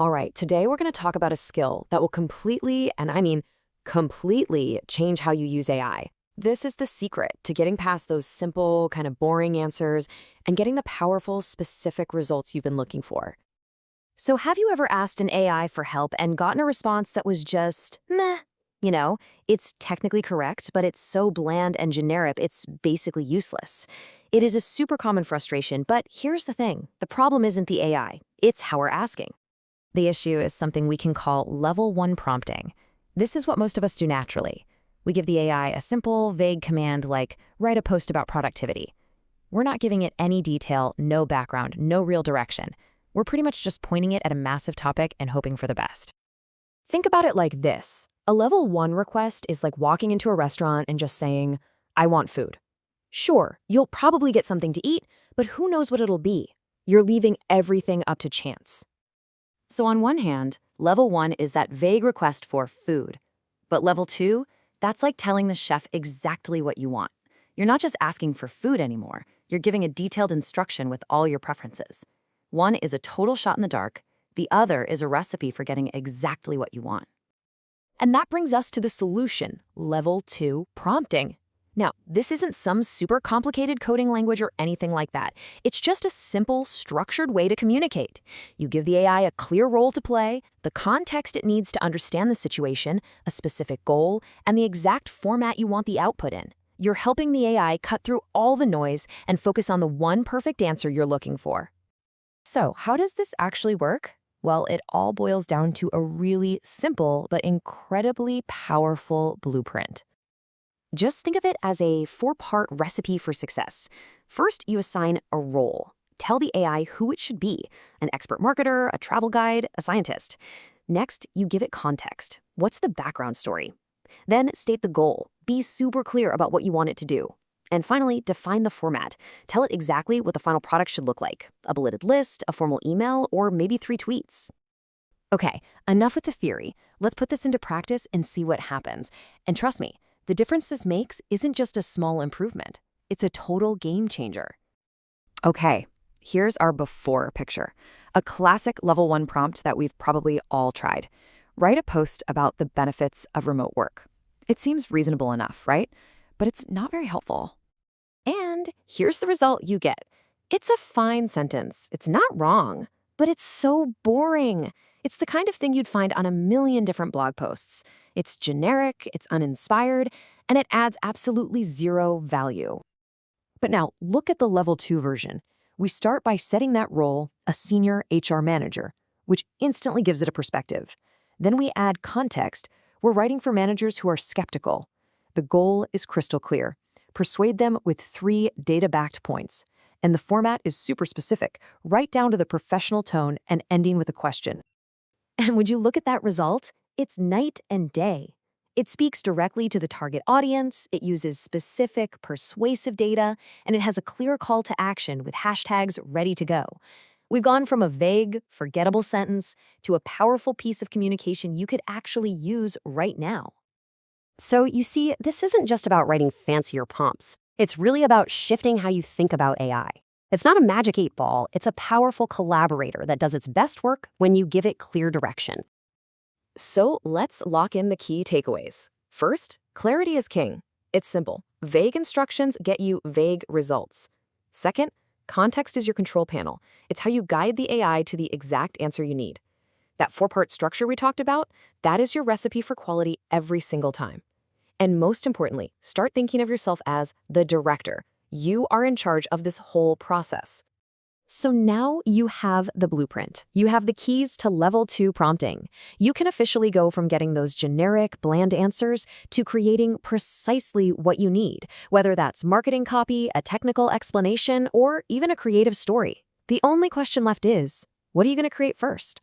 All right, today we're going to talk about a skill that will completely, and I mean completely, change how you use AI. This is the secret to getting past those simple, kind of boring answers and getting the powerful, specific results you've been looking for. So have you ever asked an AI for help and gotten a response that was just meh? You know, it's technically correct, but it's so bland and generic, it's basically useless. It is a super common frustration, but here's the thing. The problem isn't the AI, it's how we're asking. The issue is something we can call level 1 prompting. This is what most of us do naturally. We give the AI a simple, vague command like, write a post about productivity. We're not giving it any detail, no background, no real direction. We're pretty much just pointing it at a massive topic and hoping for the best. Think about it like this. A level 1 request is like walking into a restaurant and just saying, I want food. Sure, you'll probably get something to eat, but who knows what it'll be? You're leaving everything up to chance. So on one hand, level 1 is that vague request for food. But level 2, that's like telling the chef exactly what you want. You're not just asking for food anymore. You're giving a detailed instruction with all your preferences. One is a total shot in the dark. The other is a recipe for getting exactly what you want. And that brings us to the solution, level 2 prompting. Now, this isn't some super complicated coding language or anything like that. It's just a simple, structured way to communicate. You give the AI a clear role to play, the context it needs to understand the situation, a specific goal, and the exact format you want the output in. You're helping the AI cut through all the noise and focus on the one perfect answer you're looking for. So, how does this actually work? Well, it all boils down to a really simple but incredibly powerful blueprint. Just think of it as a 4-part recipe for success. First, you assign a role. Tell the AI who it should be, an expert marketer, a travel guide, a scientist. Next, you give it context. What's the background story? Then state the goal. Be super clear about what you want it to do. And finally, define the format. Tell it exactly what the final product should look like. A bulleted list, a formal email, or maybe 3 tweets. Okay, enough with the theory. Let's put this into practice and see what happens. And trust me, the difference this makes isn't just a small improvement. It's a total game changer. Okay, here's our before picture. A classic level 1 prompt that we've probably all tried. Write a post about the benefits of remote work. It seems reasonable enough, right? But it's not very helpful. And here's the result you get. It's a fine sentence. It's not wrong, but it's so boring. It's the kind of thing you'd find on a million different blog posts. It's generic, it's uninspired, and it adds absolutely zero value. But now, look at the level 2 version. We start by setting that role, a senior HR manager, which instantly gives it a perspective. Then we add context. We're writing for managers who are skeptical. The goal is crystal clear. Persuade them with 3 data-backed points. And the format is super specific, right down to the professional tone and ending with a question. And would you look at that result? It's night and day. It speaks directly to the target audience, it uses specific, persuasive data, and it has a clear call to action with hashtags ready to go. We've gone from a vague, forgettable sentence to a powerful piece of communication you could actually use right now. So you see, this isn't just about writing fancier prompts. It's really about shifting how you think about AI. It's not a magic 8-ball, it's a powerful collaborator that does its best work when you give it clear direction. So let's lock in the key takeaways. First, clarity is king. It's simple. Vague instructions get you vague results. Second, context is your control panel. It's how you guide the AI to the exact answer you need. That 4-part structure we talked about, that is your recipe for quality every single time. And most importantly, start thinking of yourself as the director. You are in charge of this whole process. So now you have the blueprint. You have the keys to level 2 prompting. You can officially go from getting those generic, bland answers to creating precisely what you need, whether that's marketing copy, a technical explanation, or even a creative story. The only question left is, what are you going to create first?